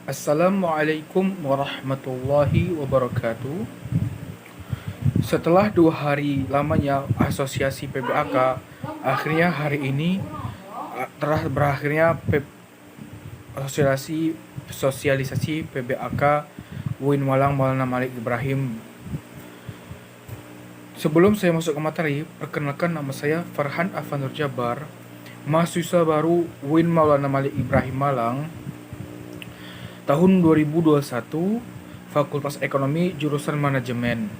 Assalamualaikum warahmatullahi wabarakatuh. Setelah 2 hari lamanya asosiasi PBAK, akhirnya hari ini telah berakhirnya asosiasi sosialisasi PBAK UIN Malang Maulana Malik Ibrahim. Sebelum saya masuk ke materi, perkenalkan nama saya Farhan Afanur Jabar, mahasiswa baru UIN Maulana Malik Ibrahim Malang, tahun 2021, Fakultas Ekonomi jurusan Manajemen.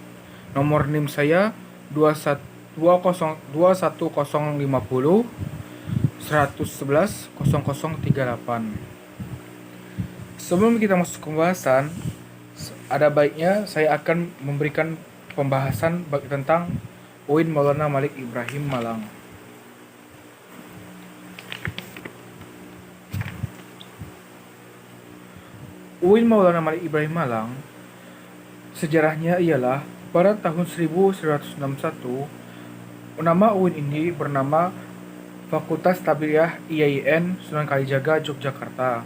Nomor NIM saya 21050 111 0038. Sebelum kita masuk ke pembahasan, ada baiknya saya akan memberikan pembahasan tentang UIN Maulana Malik Ibrahim Malang. UIN Maulana Malik Ibrahim Malang, sejarahnya ialah pada tahun 1961, nama UIN ini bernama Fakultas Tabiah IAIN Sunan Kalijaga, Yogyakarta,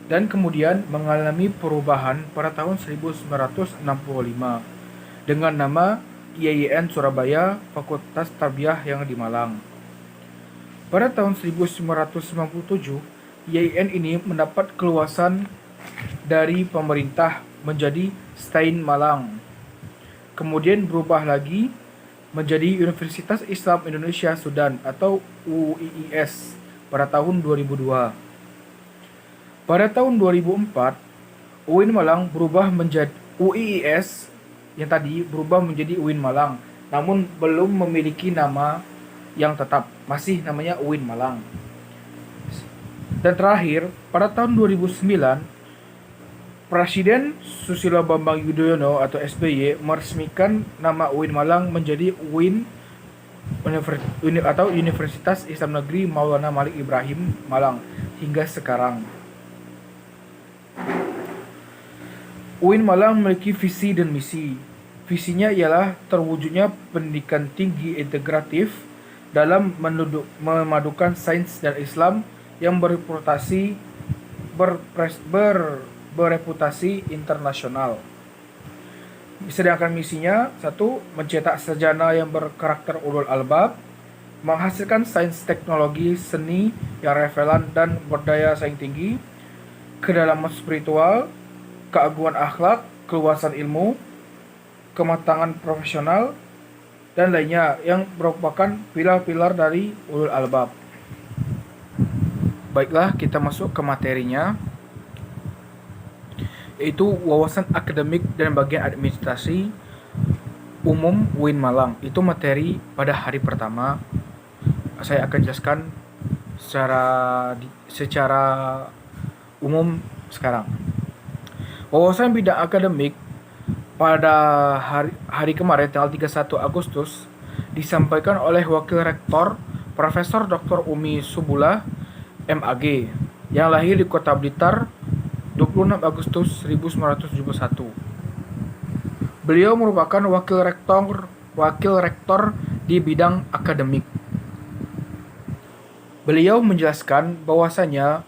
dan kemudian mengalami perubahan pada tahun 1965 dengan nama IAIN Surabaya Fakultas Tabiah yang di Malang. Pada tahun 1997, IAIN ini mendapat keluasan dari pemerintah menjadi STAIN Malang. Kemudian berubah lagi menjadi Universitas Islam Indonesia Sudan atau UIIS pada tahun 2002. Pada tahun 2004, UIN Malang berubah menjadi UIIS yang tadi berubah menjadi UIN Malang, namun belum memiliki nama yang tetap, masih namanya UIN Malang. Dan terakhir, pada tahun 2009, Presiden Susilo Bambang Yudhoyono atau SBY meresmikan nama UIN Malang menjadi UIN atau Universitas Islam Negeri Maulana Malik Ibrahim Malang hingga sekarang. UIN Malang memiliki visi dan misi. Visinya ialah terwujudnya pendidikan tinggi integratif dalam memadukan sains dan Islam yang bereputasi internasional. Sedangkan misinya, 1. Mencetak sarjana yang berkarakter ulul albab, menghasilkan sains teknologi seni yang relevan dan berdaya saing tinggi, kedalaman spiritual, keagungan akhlak, keluasan ilmu, kematangan profesional, dan lainnya yang merupakan pilar-pilar dari ulul albab. Baiklah, kita masuk ke materinya, yaitu wawasan akademik dan bagian administrasi umum UIN Malang. Itu materi pada hari pertama. Saya akan jelaskan secara umum sekarang. Wawasan bidang akademik pada hari kemarin tanggal 31 Agustus disampaikan oleh Wakil Rektor Profesor Dr. Umi Subullah MAG yang lahir di Kota Blitar 26 Agustus 1971. Beliau merupakan wakil rektor di bidang akademik. Beliau menjelaskan bahwasanya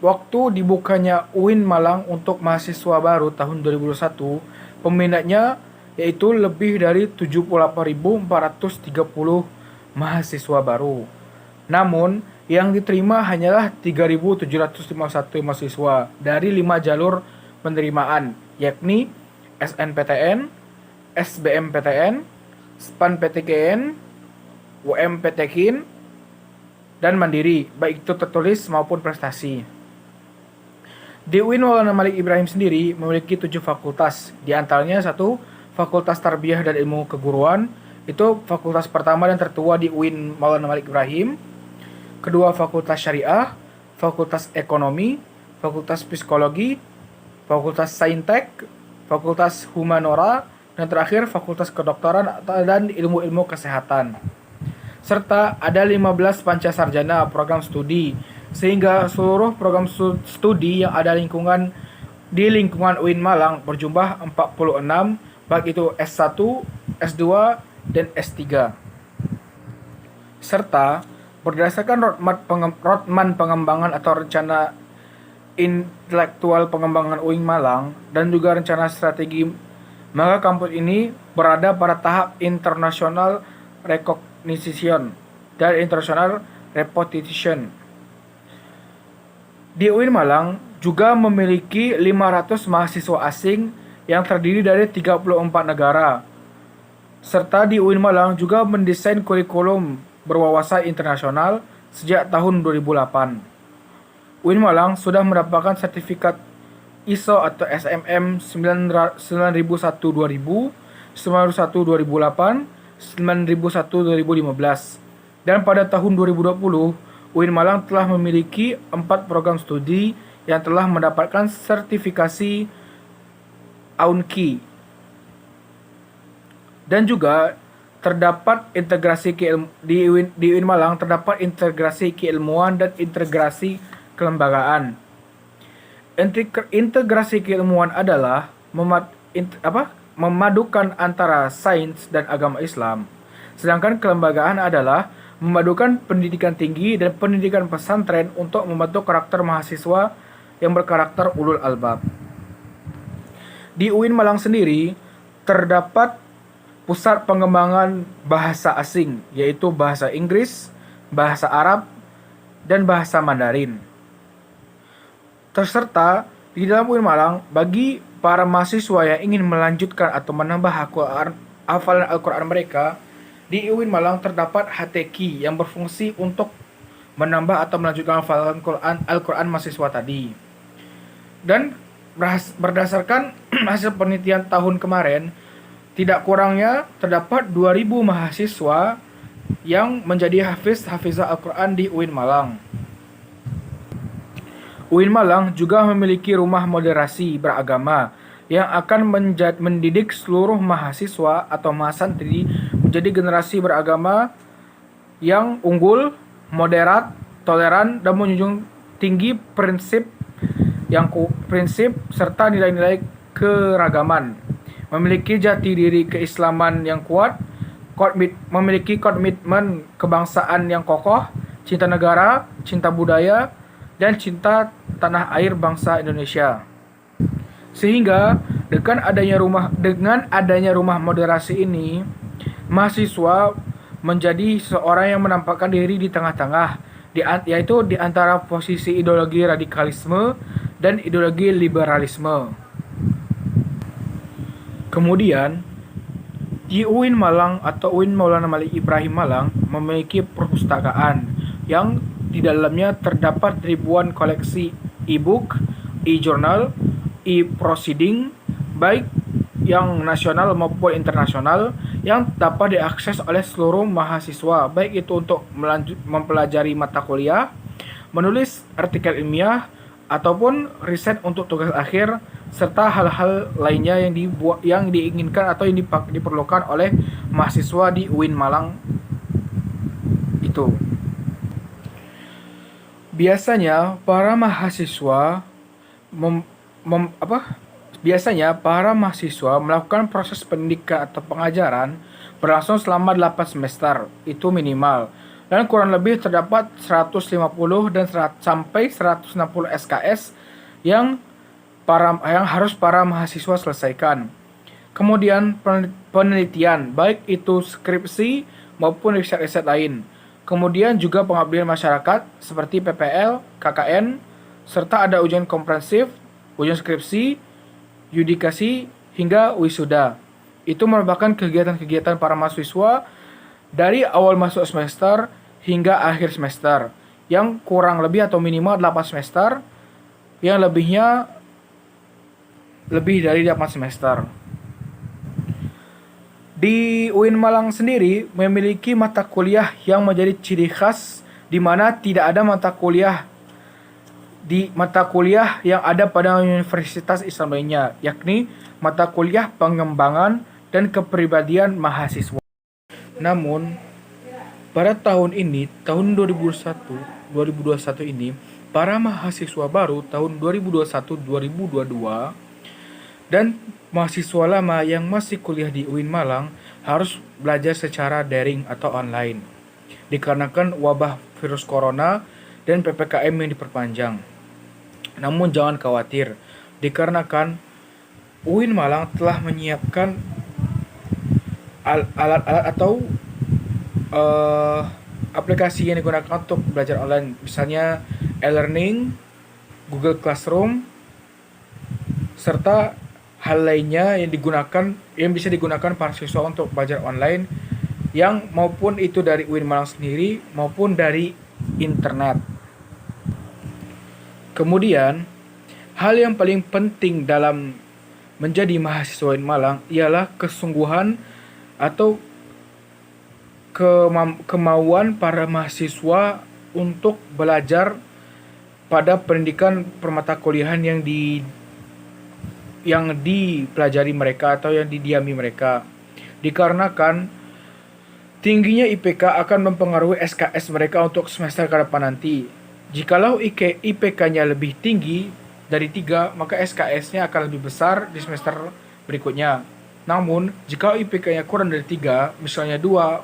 waktu dibukanya UIN Malang untuk mahasiswa baru tahun 2021, peminatnya yaitu lebih dari 78.430 mahasiswa baru. Namun, yang diterima hanyalah 3.751 mahasiswa dari 5 jalur penerimaan, yakni SNPTN, SBMPTN, SPAN-PTKN, UM-PTKIN, dan Mandiri, baik itu tertulis maupun prestasi. Di UIN Maulana Malik Ibrahim sendiri memiliki 7 fakultas, di antaranya 1. Fakultas Tarbiyah dan Ilmu Keguruan, itu fakultas pertama dan tertua di UIN Maulana Malik Ibrahim. Kedua, Fakultas Syariah, Fakultas Ekonomi, Fakultas Psikologi, Fakultas Saintek, Fakultas Humanora, dan terakhir Fakultas Kedokteran dan Ilmu-Ilmu Kesehatan. Serta ada 15 pancasarjana program studi, sehingga seluruh program studi yang ada di lingkungan UIN Malang berjumlah 46, baik itu S1, S2, dan S3. Serta berdasarkan roadmap pengembangan atau rencana intelektual pengembangan UIN Malang dan juga rencana strategi, maka kampus ini berada pada tahap international recognition dan international reputation. Di UIN Malang juga memiliki 500 mahasiswa asing yang terdiri dari 34 negara. Serta di UIN Malang juga mendesain kurikulum berwawasan internasional sejak tahun 2008. UIN Malang sudah mendapatkan sertifikat ISO atau SMM 9001-2000, 9001-2008, 9001-2015. Dan pada tahun 2020, UIN Malang telah memiliki 4 program studi yang telah mendapatkan sertifikasi AUNKI. Dan juga terdapat integrasi di UIN Malang terdapat integrasi keilmuan dan integrasi kelembagaan. Integrasi keilmuan adalah memadukan antara sains dan agama Islam. Sedangkan kelembagaan adalah memadukan pendidikan tinggi dan pendidikan pesantren untuk membentuk karakter mahasiswa yang berkarakter ulul albab. Di UIN Malang sendiri terdapat pusat pengembangan bahasa asing, yaitu bahasa Inggris, bahasa Arab, dan bahasa Mandarin. Terserta di dalam UIN Malang bagi para mahasiswa yang ingin melanjutkan atau menambah hafalan Al-Quran mereka. Di UIN Malang terdapat HTQ yang berfungsi untuk menambah atau melanjutkan hafalan Al-Quran mahasiswa tadi. Dan berdasarkan hasil penelitian tahun kemarin, tidak kurangnya terdapat 2.000 mahasiswa yang menjadi hafizah Al-Quran di UIN Malang. UIN Malang juga memiliki rumah moderasi beragama yang akan mendidik seluruh mahasiswa atau mahasantri menjadi generasi beragama yang unggul, moderat, toleran, dan menjunjung tinggi prinsip serta nilai-nilai keragaman. Memiliki jati diri keislaman yang kuat, memiliki komitmen kebangsaan yang kokoh, cinta negara, cinta budaya, dan cinta tanah air bangsa Indonesia. Sehingga dengan adanya rumah moderasi ini, mahasiswa menjadi seorang yang menampakkan diri di tengah-tengah, yaitu di antara posisi ideologi radikalisme dan ideologi liberalisme. Kemudian, di UIN Malang atau UIN Maulana Malik Ibrahim Malang memiliki perpustakaan yang di dalamnya terdapat ribuan koleksi e-book, e-journal, e-proceeding, baik yang nasional maupun internasional, yang dapat diakses oleh seluruh mahasiswa, baik itu untuk mempelajari mata kuliah, menulis artikel ilmiah, ataupun riset untuk tugas akhir, serta hal-hal lainnya yang diinginkan atau yang diperlukan oleh mahasiswa di UIN Malang itu. Biasanya para mahasiswa melakukan proses pendidikan atau pengajaran berlangsung selama 8 semester, itu minimal. Dan kurang lebih terdapat 150 dan sampai 160 SKS yang harus para mahasiswa selesaikan. Kemudian penelitian, baik itu skripsi maupun riset-riset lain. Kemudian juga pengabdian masyarakat seperti PPL, KKN, serta ada ujian komprehensif, ujian skripsi, yudikasi, hingga wisuda. Itu merupakan kegiatan-kegiatan para mahasiswa dari awal masuk semester hingga akhir semester, yang kurang lebih atau minimal 8 semester, yang lebihnya lebih dari 8 semester. Di UIN Malang sendiri memiliki mata kuliah yang menjadi ciri khas, di mana tidak ada mata kuliah yang ada pada universitas Islam lainnya, yakni mata kuliah pengembangan dan kepribadian mahasiswa. Namun pada tahun 2021 ini, para mahasiswa baru tahun 2021-2022 dan mahasiswa lama yang masih kuliah di UIN Malang harus belajar secara daring atau online, dikarenakan wabah virus corona dan PPKM yang diperpanjang. Namun jangan khawatir, dikarenakan UIN Malang telah menyiapkan alat-alat atau eh, aplikasi yang digunakan untuk belajar online, misalnya e-learning, Google Classroom, serta hal lainnya yang bisa digunakan para siswa untuk belajar online, yang maupun itu dari UIN Malang sendiri maupun dari internet. Kemudian, hal yang paling penting dalam menjadi mahasiswa UIN Malang ialah kesungguhan atau kemauan para mahasiswa untuk belajar pada pendidikan permata kuliahan yang dipelajari mereka atau yang didiami mereka. Dikarenakan tingginya IPK akan mempengaruhi SKS mereka untuk semester ke depan nanti. Jikalau IPK-nya lebih tinggi dari 3, maka SKS-nya akan lebih besar di semester berikutnya. Namun, jika IPK-nya kurang dari 3, misalnya 2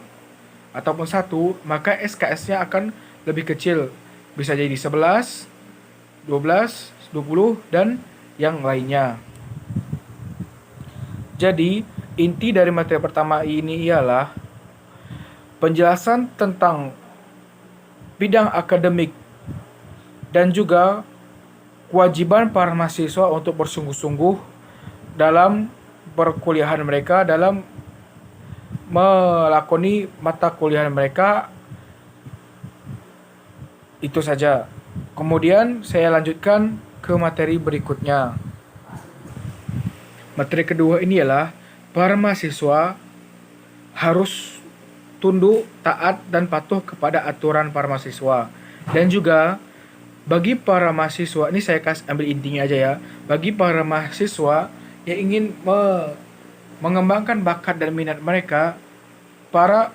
ataupun 1, maka SKS-nya akan lebih kecil. Bisa jadi 11, 12, 20, dan yang lainnya. Jadi, inti dari materi pertama ini ialah penjelasan tentang bidang akademik dan juga kewajiban para mahasiswa untuk bersungguh-sungguh dalam perkuliahan mereka, dalam melakoni mata kuliah mereka. Itu saja. Kemudian saya lanjutkan ke materi berikutnya. Materi kedua ini adalah para mahasiswa harus tunduk, taat, dan patuh kepada aturan para mahasiswa. Dan juga bagi para mahasiswa, ini saya ambil intinya aja ya. Bagi para mahasiswa yang ingin mengembangkan bakat dan minat mereka, para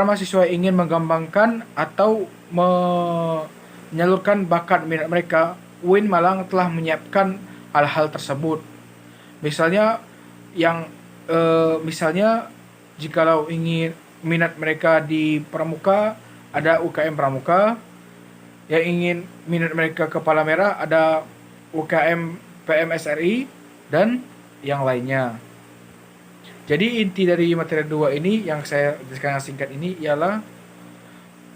mahasiswa yang ingin mengembangkan atau menyalurkan bakat minat mereka, UIN Malang telah menyiapkan hal-hal tersebut. Misalnya jikalau ingin minat mereka di pramuka, ada UKM pramuka. Yang ingin minat mereka kepala merah, ada UKM PMSRI dan yang lainnya. Jadi inti dari materi 2 ini yang saya sekarang singkat ini ialah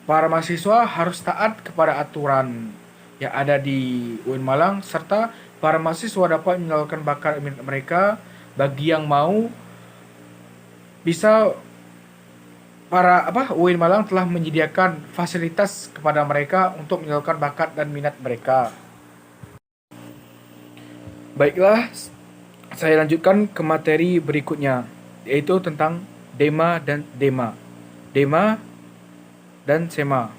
para mahasiswa harus taat kepada aturan yang ada di UIN Malang, serta para mahasiswa dapat menyalurkan bakat minat mereka. Bagi yang mau, bisa UIN Malang telah menyediakan fasilitas kepada mereka untuk menyalurkan bakat dan minat mereka. Baiklah, saya lanjutkan ke materi berikutnya, yaitu tentang DEMA dan SEMA.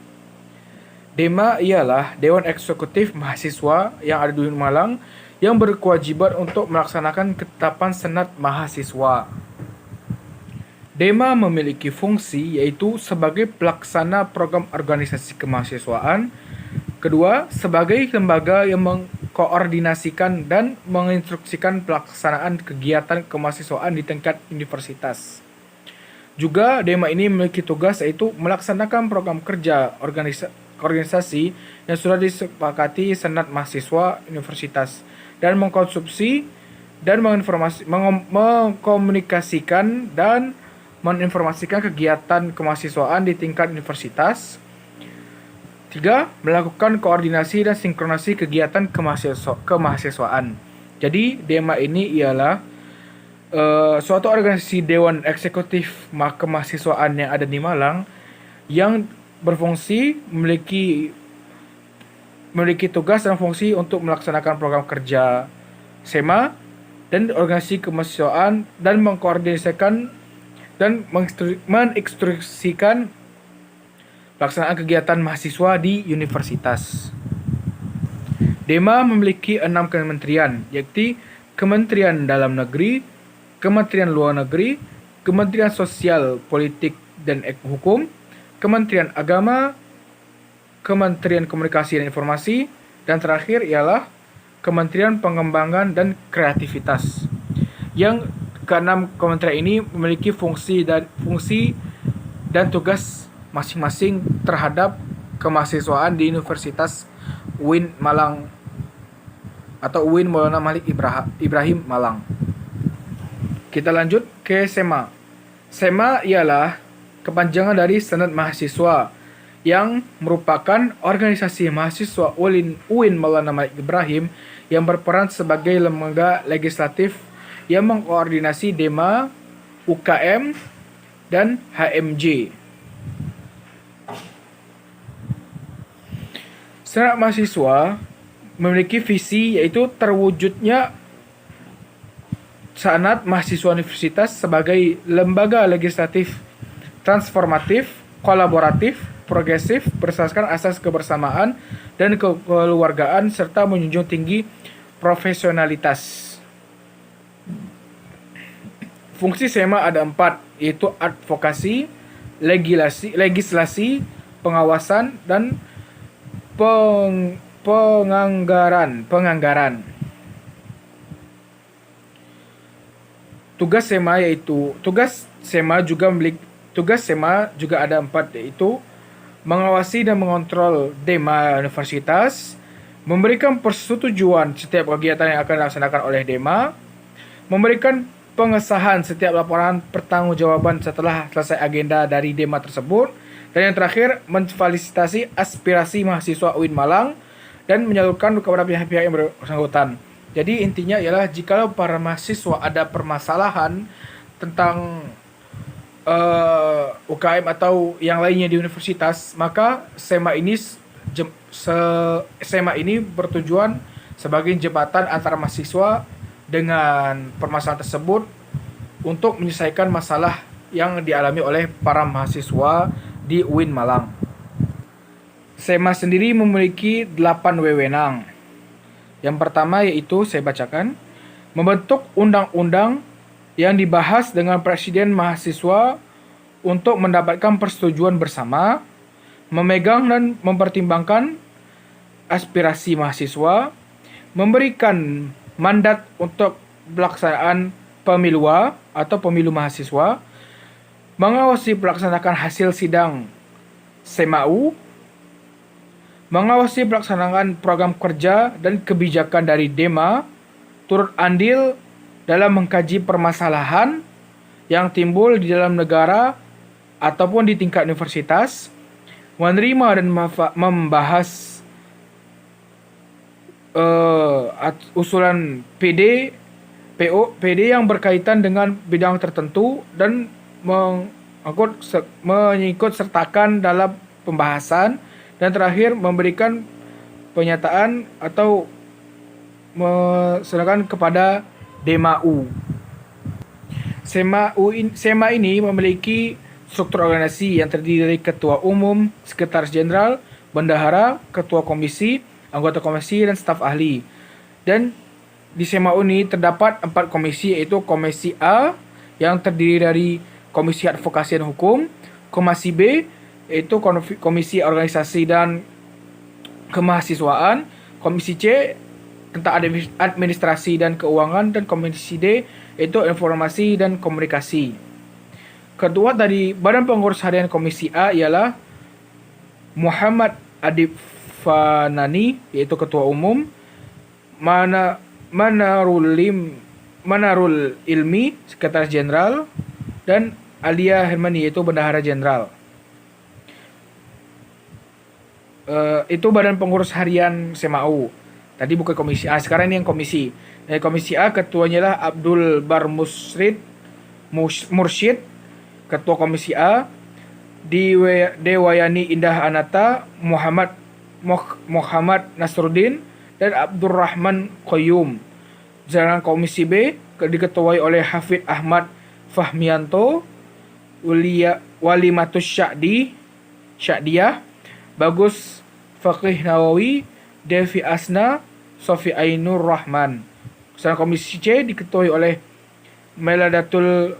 DEMA ialah Dewan Eksekutif Mahasiswa yang ada di UIN Malang yang berkewajiban untuk melaksanakan ketetapan Senat Mahasiswa. DEMA memiliki fungsi yaitu sebagai pelaksana program organisasi kemahasiswaan. Kedua, sebagai lembaga yang mengkoordinasikan dan menginstruksikan pelaksanaan kegiatan kemahasiswaan di tingkat universitas. Juga DEMA ini memiliki tugas yaitu melaksanakan program kerja organisasi yang sudah disepakati Senat Mahasiswa Universitas dan mengkonsumsi dan mengkomunikasikan dan menginformasikan kegiatan kemahasiswaan di tingkat universitas. 3. Melakukan koordinasi dan sinkronasi kegiatan kemahasiswaan. Jadi DEMA ini ialah suatu organisasi Dewan Eksekutif Kemahasiswaan yang ada di Malang yang berfungsi memiliki tugas dan fungsi untuk melaksanakan program kerja SEMA dan organisasi kemahasiswaan dan mengkoordinasikan dan menginstruksikan pelaksanaan kegiatan mahasiswa di universitas. DEMA memiliki 6 kementerian, yaitu Kementerian Dalam Negeri, Kementerian Luar Negeri, Kementerian Sosial, Politik, dan Hukum, Kementerian Agama, Kementerian Komunikasi dan Informasi, dan terakhir ialah Kementerian Pengembangan dan Kreativitas. Yang keenam kementerian ini memiliki fungsi dan tugas masing-masing terhadap kemahasiswaan di universitas UIN Malang atau UIN Maulana Malik Ibrahim Malang. Kita lanjut ke SEMA. SEMA ialah kepanjangan dari Senat Mahasiswa yang merupakan organisasi mahasiswa UIN Maulana Malik Ibrahim yang berperan sebagai lembaga legislatif yang mengkoordinasi DEMA, UKM, dan HMJ. Senat Mahasiswa memiliki visi yaitu terwujudnya Senat Mahasiswa Universitas sebagai lembaga legislatif transformatif, kolaboratif, progresif, berdasarkan asas kebersamaan dan kekeluargaan serta menjunjung tinggi profesionalitas. Fungsi SEMA ada 4, yaitu advokasi, legislasi, pengawasan, dan penganggaran. Tugas SEMA juga ada 4, yaitu mengawasi dan mengontrol DEMA Universitas, memberikan persetujuan setiap kegiatan yang akan dilaksanakan oleh DEMA, memberikan pengesahan setiap laporan pertanggungjawaban setelah selesai agenda dari DEMA tersebut, dan yang terakhir memfasilitasi aspirasi mahasiswa UIN Malang dan menyalurkan kepada pihak-pihak yang bersangkutan. Jadi intinya ialah jikalau para mahasiswa ada permasalahan tentang UKM atau yang lainnya di universitas, maka SEMA ini bertujuan sebagai jembatan antara mahasiswa dengan permasalahan tersebut untuk menyelesaikan masalah yang dialami oleh para mahasiswa di UIN Malang. SEMA sendiri memiliki 8 wewenang. Yang pertama yaitu, saya bacakan, membentuk undang-undang yang dibahas dengan presiden mahasiswa untuk mendapatkan persetujuan bersama, memegang dan mempertimbangkan aspirasi mahasiswa, memberikan mandat untuk pelaksanaan pemilua atau pemilu mahasiswa, mengawasi pelaksanaan hasil sidang SEMAU, mengawasi pelaksanaan program kerja dan kebijakan dari DEMA, turut andil dalam mengkaji permasalahan yang timbul di dalam negara ataupun di tingkat universitas, menerima dan membahas usulan PD yang berkaitan dengan bidang tertentu dan mengikut sertakan dalam pembahasan, dan terakhir memberikan pernyataan atau serahkan kepada DEMAU. SEMA ini memiliki struktur organisasi yang terdiri dari ketua umum, sekretaris jenderal, bendahara, ketua komisi, anggota komisi, dan staf ahli. Dan di SEMA ini terdapat 4 komisi, yaitu Komisi A yang terdiri dari Komisi Advokasi dan Hukum, Komisi B yaitu Komisi Organisasi dan Kemahasiswaan, Komisi C tentang administrasi dan keuangan, dan Komisi D yaitu Informasi dan Komunikasi. Ketua dari Badan Pengurus Harian Komisi A ialah Muhammad Adib Fanani, yaitu Ketua Umum, Manarul Ilmi, Sekretaris Jenderal, dan Alia Hermani, yaitu Bendahara Jenderal. Itu Badan Pengurus Harian SEMAU. Tadi bukan komisi A, sekarang ini yang komisi. Komisi A ketuanya lah Abdul Bar Mursyid, Ketua Komisi A, Dewayani Indah Anata, Muhammad Nasruddin, dan Abdurrahman Qayyum. Sedangkan Komisi B diketuai oleh Hafid Ahmad Fahmianto, Walimatus Sya'diyah, Bagus Faqih Nawawi, Devi Asna, Sofi Ainur Rahman. Sedangkan Komisi C diketuai oleh Meladatul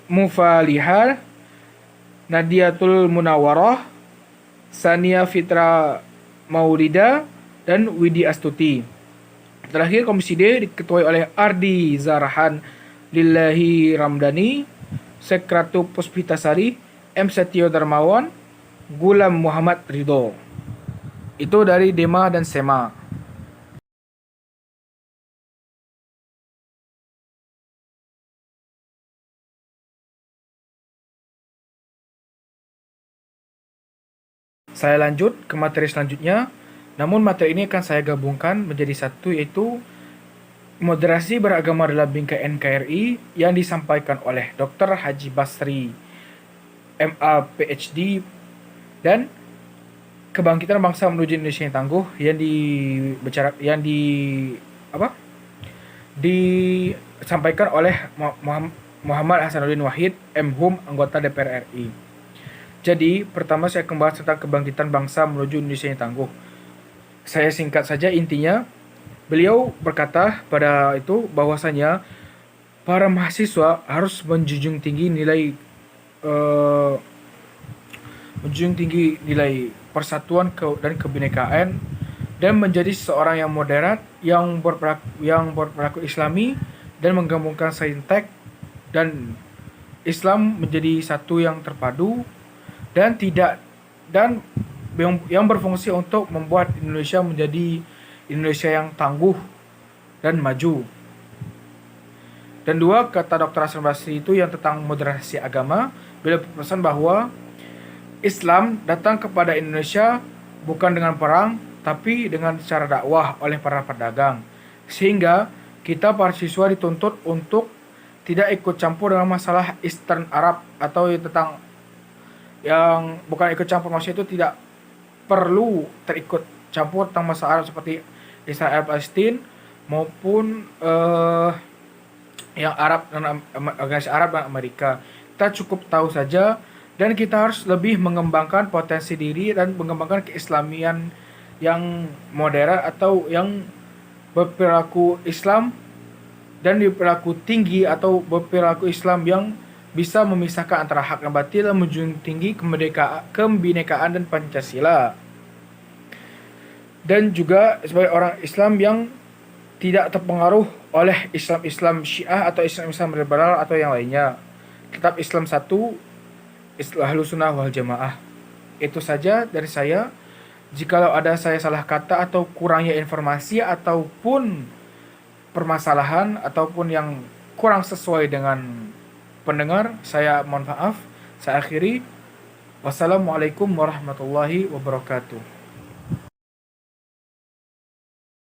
Mufalihah, Nadiatul Munawarah, Sania Fitra Maulida, dan Widi Astuti. Terakhir Komisi D diketuai oleh Ardi Zarahan Lillahi Ramdhani, Sekratu Puspitasari, M. Setio Darmawan, Gulam Muhammad Ridho. Itu dari Dema dan Sema. Saya lanjut ke materi selanjutnya. Namun materi ini akan saya gabungkan menjadi satu, yaitu moderasi beragama dalam bingkai NKRI yang disampaikan oleh Dr. Haji Basri, MA, PhD, dan kebangkitan bangsa menuju Indonesia yang tangguh disampaikan oleh Muhammad Hasanuddin Wahid, MHum, anggota DPR RI. Jadi, pertama saya akan bahas tentang kebangkitan bangsa menuju Indonesia yang tangguh. Saya singkat saja intinya. Beliau berkata pada itu bahwasanya para mahasiswa harus menjunjung tinggi nilai persatuan dan kebinekaan, dan menjadi seorang yang moderat, yang berperilaku Islami, dan menggabungkan saintek dan Islam menjadi satu yang terpadu dan yang berfungsi untuk membuat Indonesia menjadi Indonesia yang tangguh dan maju. Dan dua, kata Dr. Hasan Basri itu yang tentang moderasi agama, beliau berpesan bahwa Islam datang kepada Indonesia bukan dengan perang, tapi dengan cara dakwah oleh para pedagang. Sehingga kita para siswa dituntut untuk tidak ikut campur dengan masalah Eastern Arab, atau tentang yang bukan ikut campur, maksudnya itu tidak perlu terikut campur tentang masalah Arab seperti Israel Palestina maupun yang Arab dan organisasi Arab dan Amerika. Kita cukup tahu saja, dan kita harus lebih mengembangkan potensi diri dan mengembangkan keislamian yang modern atau yang berperilaku Islam dan berperilaku tinggi, atau berperilaku Islam yang bisa memisahkan antara hak dan batil dan menjunjung tinggi kebinekaan dan Pancasila. Dan juga sebagai orang Islam yang tidak terpengaruh oleh Islam Syiah atau Islam liberal atau yang lainnya. Kitab Islam 1, Ahlus Sunnah wal Jamaah. Itu saja dari saya. Jikalau ada saya salah kata atau kurangnya informasi ataupun permasalahan ataupun yang kurang sesuai dengan pendengar, saya mohon maaf. Saya akhiri. Wassalamualaikum warahmatullahi wabarakatuh.